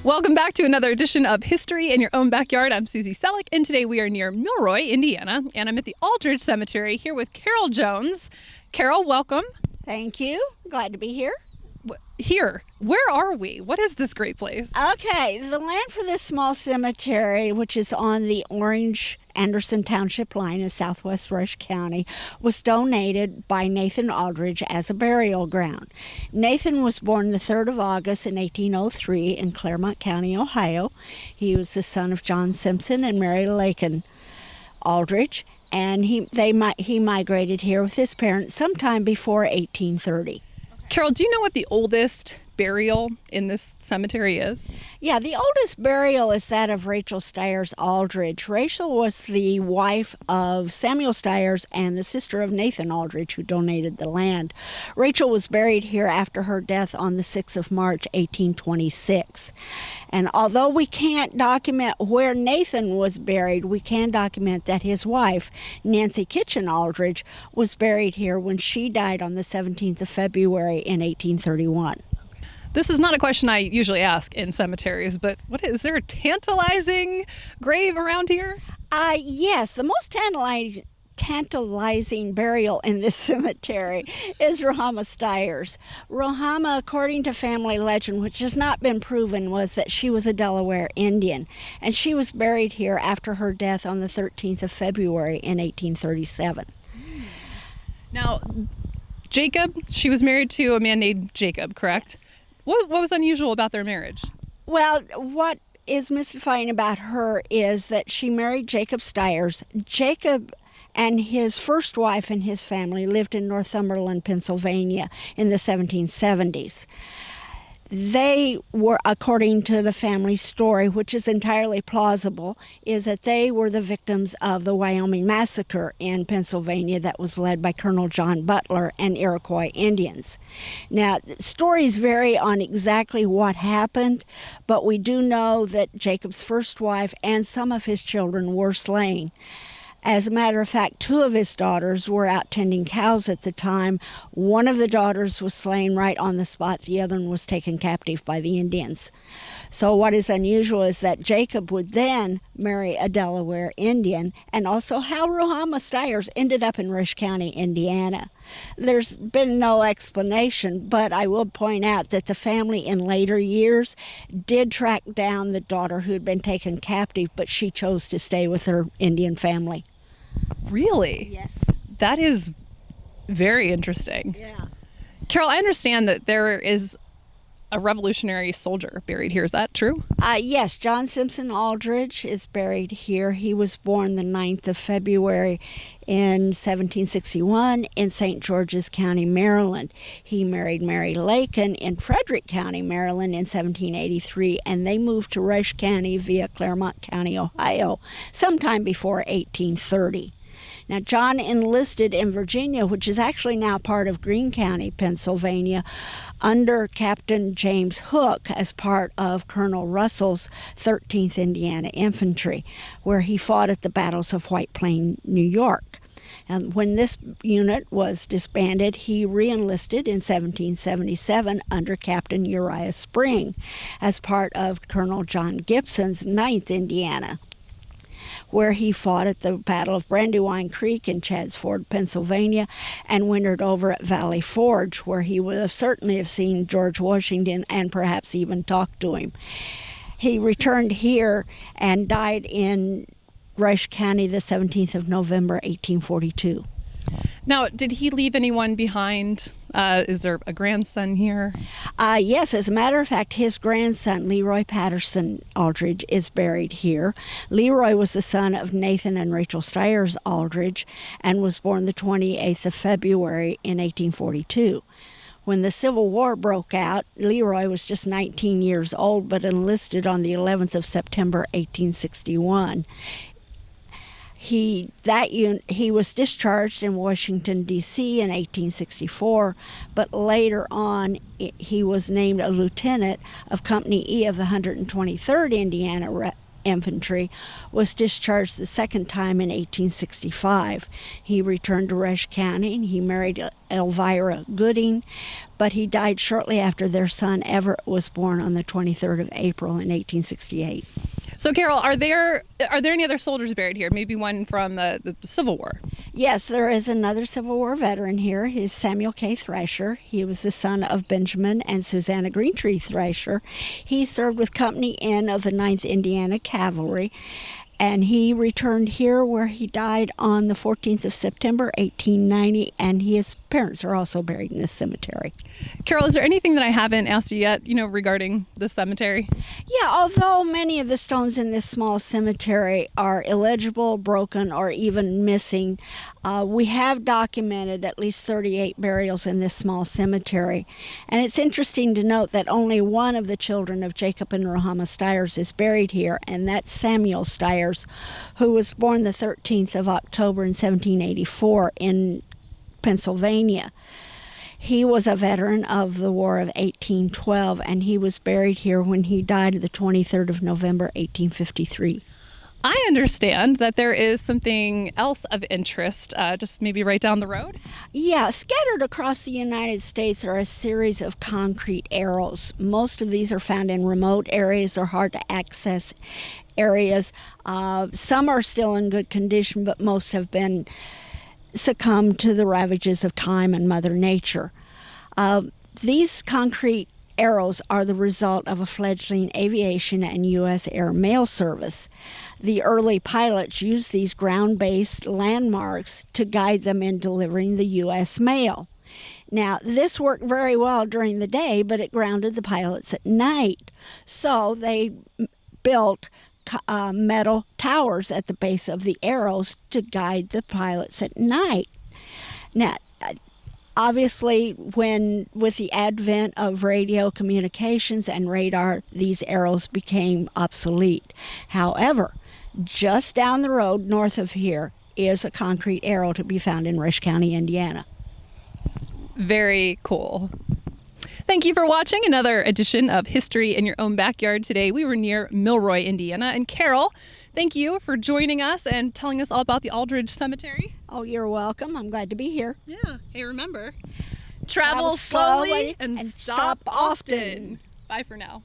Welcome back to another edition of History in Your Own Backyard. I'm Susie Selleck, and today we are near Milroy, Indiana, and I'm at the Aldridge Cemetery here with Carol Jones. Carol, welcome. Thank you. Glad to be here. Here, where are we? What is this great place? Okay, the land for this small cemetery, which is on the Orange-Anderson Township line in southwest Rush County, was donated by Nathan Aldridge as a burial ground. Nathan was born the 3rd of August in 1803 in Claremont County, Ohio. He was the son of John Simpson and Mary Lakin Aldridge, and he migrated here with his parents sometime before 1830. Carol, do you know what the oldest burial in this cemetery is? Yeah, the oldest burial is that of Rachel Stiers Aldridge. Rachel was the wife of Samuel Stiers and the sister of Nathan Aldridge, who donated the land. Rachel was buried here after her death on the 6th of March, 1826. And although we can't document where Nathan was buried, we can document that his wife, Nancy Kitchen Aldridge, was buried here when she died on the 17th of February in 1831. This is not a question I usually ask in cemeteries, but is there a tantalizing grave around here? Yes, the most tantalizing burial in this cemetery is Rohama Stiers. Rohama, according to family legend, which has not been proven, was that she was a Delaware Indian, and she was buried here after her death on the 13th of February in 1837. Now, Jacob, she was married to a man named Jacob, correct? Yes. What was unusual about their marriage? Well, what is mystifying about her is that she married Jacob Stiers. Jacob and his first wife and his family lived in Northumberland, Pennsylvania in the 1770s. They were, according to the family story, which is entirely plausible, is that they were the victims of the Wyoming Massacre in Pennsylvania that was led by Colonel John Butler and Iroquois Indians. Now, stories vary on exactly what happened, but we do know that Jacob's first wife and some of his children were slain. As a matter of fact, 2 of his daughters were out tending cows at the time. One of the daughters was slain right on the spot. The other one was taken captive by the Indians. So what is unusual is that Jacob would then marry a Delaware Indian, and also how Rohama Stiers ended up in Rush County, Indiana. There's been no explanation, but I will point out that the family in later years did track down the daughter who had been taken captive, but she chose to stay with her Indian family. Really? Yes. That is very interesting. Yeah. Carol, I understand that there is a Revolutionary soldier buried here. Is that true? Yes, John Simpson Aldridge is buried here. He was born the 9th of February in 1761 in St. George's County, Maryland. He married Mary Lakin in Frederick County, Maryland in 1783, and they moved to Rush County via Claremont County, Ohio, sometime before 1830. Now, John enlisted in Virginia, which is actually now part of Greene County, Pennsylvania, under Captain James Hook as part of Colonel Russell's 13th Indiana Infantry, where he fought at the battles of White Plain, New York. And when this unit was disbanded, he re-enlisted in 1777 under Captain Uriah Spring as part of Colonel John Gibson's 9th Indiana, where he fought at the Battle of Brandywine Creek in Chadds Ford, Pennsylvania, and wintered over at Valley Forge, where he would have certainly have seen George Washington and perhaps even talked to him. He returned here and died in Rush County the 17th of November, 1842. Now, did he leave anyone behind? Is there a grandson here? Yes, as a matter of fact, his grandson, Leroy Patterson Aldridge, is buried here. Leroy was the son of Nathan and Rachel Stiers Aldridge and was born the 28th of February in 1842. When the Civil War broke out, Leroy was just 19 years old but enlisted on the 11th of September, 1861. He was discharged in Washington, D.C. in 1864, but later on he was named a lieutenant of Company E of the 123rd Indiana Infantry, was discharged the second time in 1865. He returned to Rush County and he married Elvira Gooding, but he died shortly after their son Everett was born on the 23rd of April in 1868. So, Carol, are there any other soldiers buried here? Maybe one from the Civil War? Yes, there is another Civil War veteran here. He's Samuel K. Thrasher. He was the son of Benjamin and Susanna Greentree Thrasher. He served with Company N of the 9th Indiana Cavalry, and he returned here where he died on the 14th of September, 1890, and his parents are also buried in this cemetery. Carol, is there anything that I haven't asked you yet, regarding the cemetery? Yeah, although many of the stones in this small cemetery are illegible, broken, or even missing, we have documented at least 38 burials in this small cemetery. And it's interesting to note that only one of the children of Jacob and Rohama Stiers is buried here, and that's Samuel Stiers, who was born the 13th of October in 1784 in Pennsylvania. He was a veteran of the War of 1812, and he was buried here when he died the 23rd of November, 1853. I understand that there is something else of interest, just maybe right down the road? Yeah, scattered across the United States are a series of concrete arrows. Most of these are found in remote areas or hard to access areas. Some are still in good condition, but most have been succumbed to the ravages of time and Mother Nature. These concrete arrows are the result of a fledgling aviation and U.S. air mail service. The early pilots used these ground-based landmarks to guide them in delivering the U.S. mail. Now, this worked very well during the day, but it grounded the pilots at night. So they built metal towers at the base of the arrows to guide the pilots at night. Now, obviously, with the advent of radio communications and radar, these arrows became obsolete. However, just down the road north of here is a concrete arrow to be found in Rush County, Indiana. Very cool. Thank you for watching another edition of History in Your Own Backyard. Today we were near Milroy, Indiana. And Carol, thank you for joining us and telling us all about the Aldridge Cemetery. Oh, you're welcome. I'm glad to be here. Yeah. Hey, remember, travel slowly and stop often. Bye for now.